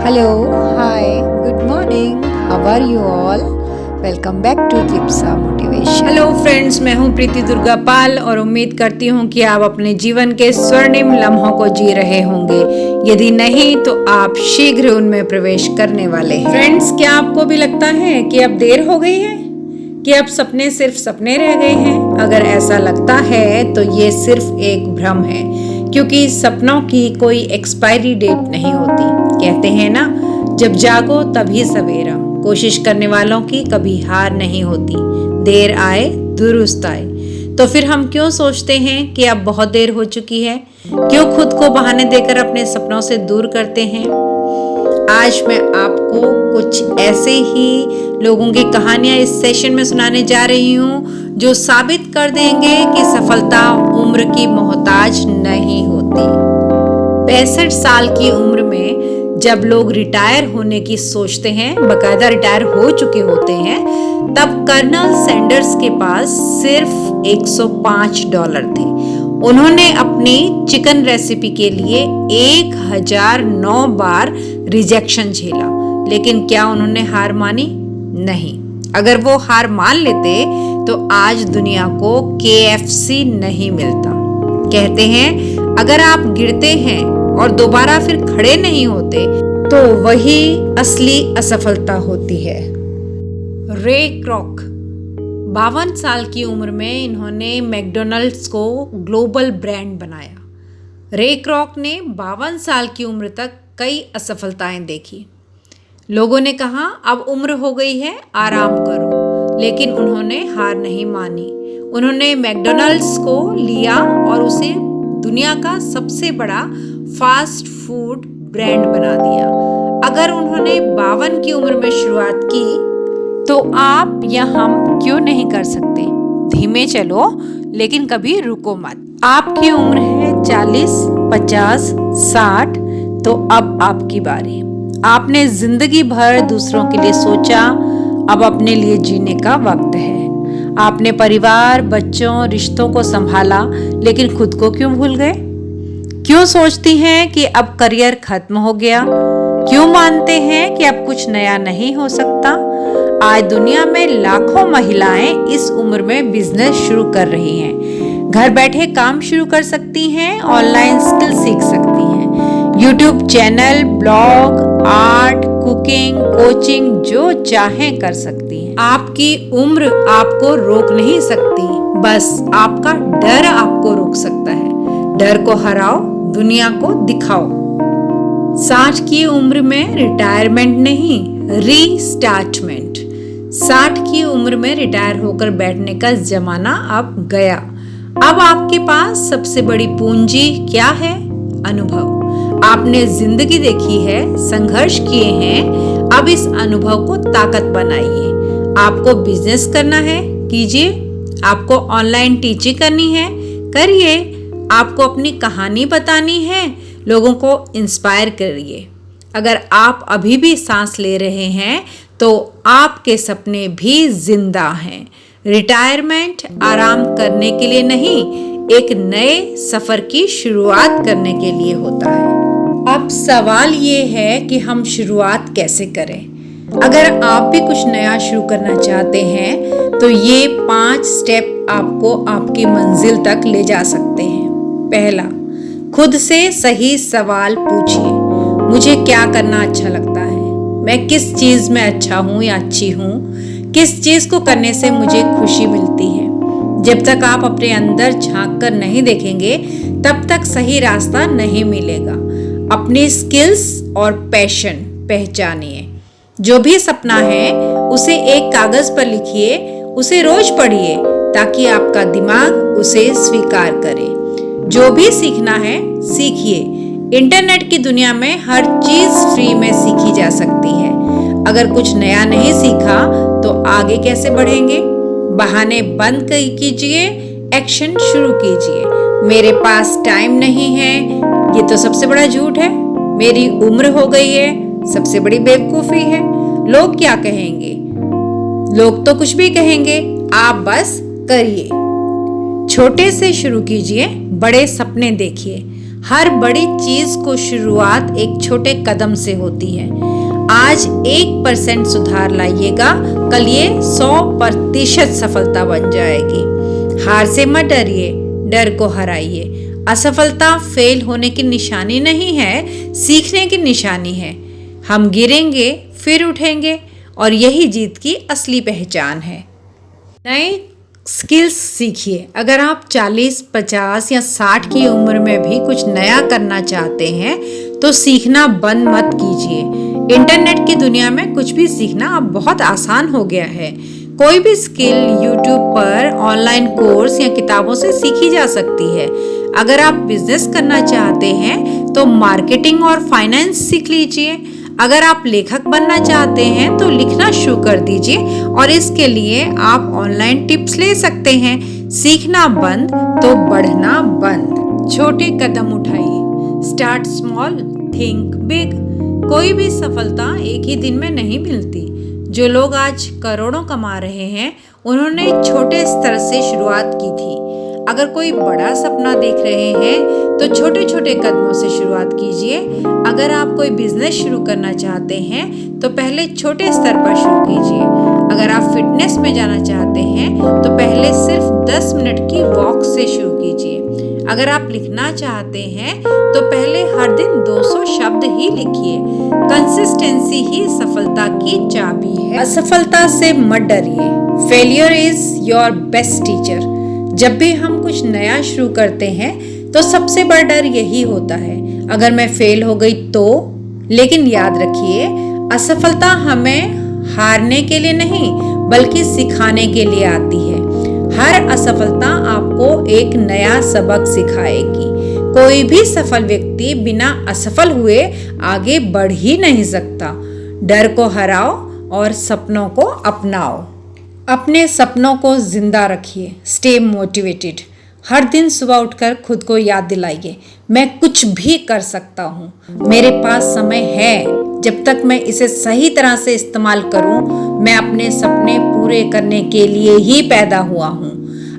Hello, hi, good morning. How are you all? Welcome back to Tripsa Motivation. Hello friends, मैं हूं प्रीति दुर्गा पाल और उम्मीद करती हूं कि आप अपने जीवन के स्वर्णिम लम्हों को जी रहे होंगे। यदि नहीं तो आप शीघ्र उनमें प्रवेश करने वाले हैं। फ्रेंड्स, क्या आपको भी लगता है कि अब देर हो गई है, कि अब सपने सिर्फ सपने रह गए हैं? अगर ऐसा लगता है तो ये सिर्फ एक भ्रम है, क्योंकि सपनों की कोई एक्सपायरी डेट नहीं होती। कहते हैं ना, जब जागो तभी सवेरा। कोशिश करने वालों की कभी हार नहीं होती। देर आए दुरुस्त आए। तो फिर हम क्यों सोचते हैं कि अब बहुत देर हो चुकी है? क्यों खुद को बहाने देकर अपने सपनों से दूर करते हैं? आज मैं आपको कुछ ऐसे ही लोगों की कहानियां इस सेशन में सुनाने जा रही हूँ, जो साबित कर देंगे कि सफलता उम्र की मोहताज नहीं होती। 65 साल की उम्र में जब लोग रिटायर होने की सोचते हैं, बकायदा रिटायर हो चुके होते हैं, तब कर्नल सैंडर्स के पास सिर्फ $105 थे। उन्होंने अपनी चिकन रेसिपी के लिए 1009 बार रिजेक्शन झेला, लेकिन क्या उन्होंने हार मानी? नहीं। अगर वो हार मान लेते तो आज दुनिया को KFC नहीं मिलता। कहते हैं, अगर आप गिरते हैं और दोबारा फिर खड़े नहीं होते तो वही असली असफलता होती है। रे क्रॉक 52 साल की उम्र में इन्होंने मैकडॉनल्ड्स को ग्लोबल ब्रांड बनाया। रे क्रॉक ने 52 साल की उम्र तक कई असफलताएं देखी। लोगों ने कहा, अब उम्र हो गई है, आराम करो, लेकिन उन्होंने हार नहीं मानी। उन्होंने मैकडॉनल्ड्स को लिया और उसे दुनिया का सबसे बड़ा फास्ट फूड ब्रांड बना दिया। अगर उन्होंने 52 की उम्र में शुरुआत की तो आप या हम क्यों नहीं कर सकते? धीमे चलो, लेकिन कभी रुको मत। आपकी उम्र है 40, 50, 60, तो अब आपकी बारी। आपने जिंदगी भर दूसरों के लिए सोचा, अब अपने लिए जीने का वक्त है। आपने परिवार, बच्चों, रिश्तों को संभाला, लेकिन खुद को क्यों भूल गए? क्यों सोचती हैं कि अब करियर खत्म हो गया? क्यों मानते हैं कि अब कुछ नया नहीं हो सकता? आज दुनिया में लाखों महिलाएं इस उम्र में बिजनेस शुरू कर रही हैं। घर बैठे काम शुरू कर सकती हैं, ऑनलाइन स्किल सीख सकती हैं, YouTube channel, blog, art, cooking, coaching जो चाहें कर सकती हैं। आपकी उम्र आपको रोक नहीं सकती, बस आपका डर आपको रोक सकता है। डर को हराओ, दुनिया को दिखाओ। 60 की उम्र में रिटायरमेंट नहीं, रीस्टार्टमेंट। 60 की उम्र में रिटायर होकर बैठने का जमाना अब गया। अब आपके पास सबसे बड़ी पूंजी क्या है? अनुभव। आपने जिंदगी देखी है, संघर्ष किए हैं, अब इस अनुभव को ताकत बनाइए। आपको बिजनेस करना है, कीजिए। आपको ऑनलाइन टीचिंग करनी है, करिए। आपको अपनी कहानी बतानी है, लोगों को इंस्पायर करिए। अगर आप अभी भी सांस ले रहे हैं तो आपके सपने भी जिंदा हैं। रिटायरमेंट आराम करने के लिए नहीं, एक नए सफर की शुरुआत करने के लिए होता है। अब सवाल ये है कि हम शुरुआत कैसे करें? अगर आप भी कुछ नया शुरू करना चाहते हैं तो ये 5 स्टेप आपको आपकी मंजिल तक ले जा सकते हैं। पहला, खुद से सही सवाल पूछिए। मुझे क्या करना अच्छा लगता है? मैं किस चीज में अच्छा हूँ या अच्छी हूँ? किस चीज को करने से मुझे खुशी मिलती है? जब तक आप अपने अंदर झांक कर नहीं देखेंगे, तब तक सही रास्ता नहीं मिलेगा। अपनी स्किल्स और पैशन पहचानिए। जो भी सपना है उसे एक कागज पर लिखिए, उसे रोज पढ़िए, ताकि आपका दिमाग उसे स्वीकार करे। जो भी सीखना है सीखिए। इंटरनेट की दुनिया में हर चीज फ्री में सीखी जा सकती है। अगर कुछ नया नहीं सीखा तो आगे कैसे बढ़ेंगे? बहाने बंद कीजिए, एक्शन शुरू कीजिए। मेरे पास टाइम नहीं है, ये तो सबसे बड़ा झूठ है। मेरी उम्र हो गई है, सबसे बड़ी बेवकूफी है। लोग क्या कहेंगे? लोग तो कुछ भी कहेंगे, आप बस करिए। छोटे से शुरू कीजिए, बड़े सपने देखिए। हर बड़ी चीज को शुरुआत एक छोटे कदम से होती है। आज 1% सुधार लाइएगा, कल ये 100% सफलता बन जाएगी। हार से मत डरिए, डर को हराइए। असफलता फेल होने की निशानी नहीं है, सीखने की निशानी है। हम गिरेंगे फिर उठेंगे और यही जीत की असली पहचान है। नए स्किल्स सीखिए। अगर आप 40, 50 या 60 की उम्र में भी कुछ नया करना चाहते हैं तो सीखना बंद मत कीजिए। इंटरनेट की दुनिया में कुछ भी सीखना अब बहुत आसान हो गया है। कोई भी स्किल यूट्यूब पर ऑनलाइन कोर्स या किताबों से सीखी जा सकती है। अगर आप बिजनेस करना चाहते हैं तो मार्केटिंग और फाइनेंस सीख लीजिए। अगर आप लेखक बनना चाहते हैं तो लिखना शुरू कर दीजिए और इसके लिए आप ऑनलाइन टिप्स ले सकते हैं। सीखना बंद तो बढ़ना बंद। छोटे कदम उठाइए। Start small, think big. कोई भी सफलता एक ही दिन में नहीं मिलती। जो लोग आज करोड़ों कमा रहे हैं उन्होंने एक छोटे स्तर से शुरुआत की थी। अगर कोई बड़ा सपना देख रहे हैं तो छोटे छोटे कदमों से शुरुआत कीजिए। अगर आप कोई बिजनेस शुरू करना चाहते हैं तो पहले छोटे स्तर पर शुरू कीजिए। अगर आप फिटनेस में जाना चाहते हैं तो पहले सिर्फ 10 मिनट की वॉक से शुरू कीजिए। अगर आप लिखना चाहते हैं तो पहले हर दिन 200 शब्द ही लिखिए। कंसिस्टेंसी ही सफलता की चाबी है। असफलता से मत डरिए। Failure is your best teacher. जब भी हम कुछ नया शुरू करते हैं तो सबसे बड़ा डर यही होता है, अगर मैं फेल हो गई तो। लेकिन याद रखिए, असफलता हमें हारने के लिए नहीं बल्कि सिखाने के लिए आती है। हर असफलता आपको एक नया सबक सिखाएगी। कोई भी सफल व्यक्ति बिना असफल हुए आगे बढ़ ही नहीं सकता। डर को हराओ और सपनों को अपनाओ। अपने सपनों को जिंदा रखिए। Stay motivated. हर दिन सुबह उठकर खुद को याद दिलाइए, मैं कुछ भी कर सकता हूँ। मेरे पास समय है। जब तक मैं इसे सही तरह से इस्तेमाल करूँ, मैं अपने सपने पूरे करने के लिए ही पैदा हुआ हूँ।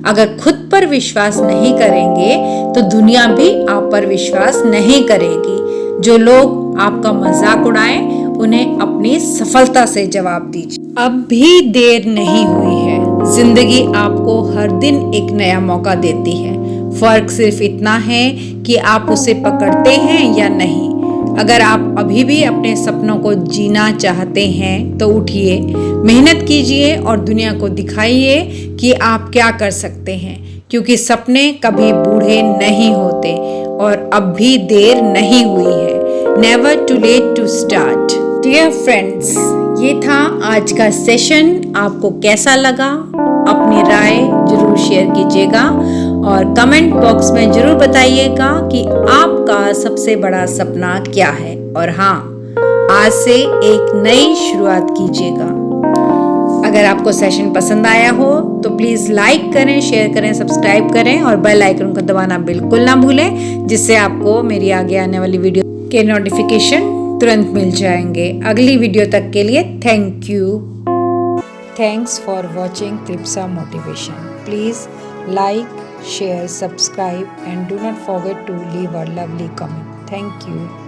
अगर खुद पर विश्वास नहीं करेंगे तो दुनिया भी आप पर विश्वास नहीं करेगी। जो लोग आपका मजाक उड़ाएं, उन्हें अपनी सफलता से जवाब दीजिए। अब भी देर नहीं हुई है। जिंदगी आपको हर दिन एक नया मौका देती है। फर्क सिर्फ इतना है कि आप उसे पकड़ते हैं या नहीं। अगर आप अभी भी अपने सपनों को जीना चाहते हैं तो उठिए, मेहनत कीजिए और दुनिया को दिखाइए कि आप क्या कर सकते हैं। क्योंकि सपने कभी बूढ़े नहीं होते और अब भी देर नहीं हुई है। Never too late to start. Dear friends, ये था आज का सेशन। आपको कैसा लगा? अपनी राय जरूर शेयर कीजिएगा और कमेंट बॉक्स में जरूर बताइएगा कि आपका सबसे बड़ा सपना क्या है। और हाँ, आज से एक नई शुरुआत कीजिएगा। अगर आपको सेशन पसंद आया हो तो प्लीज़ लाइक करें, शेयर करें, सब्सक्राइब करें और बेल आइकन को दबाना बिल्कुल ना भूलें, जिससे आपको मेरी आगे आने वाली वीडियो के नोटिफिकेशन तुरंत मिल जाएंगे। अगली वीडियो तक के लिए thank you. Thanks for watching Tripsa motivation. Please like, share, subscribe and do not forget to leave a lovely comment. Thank you.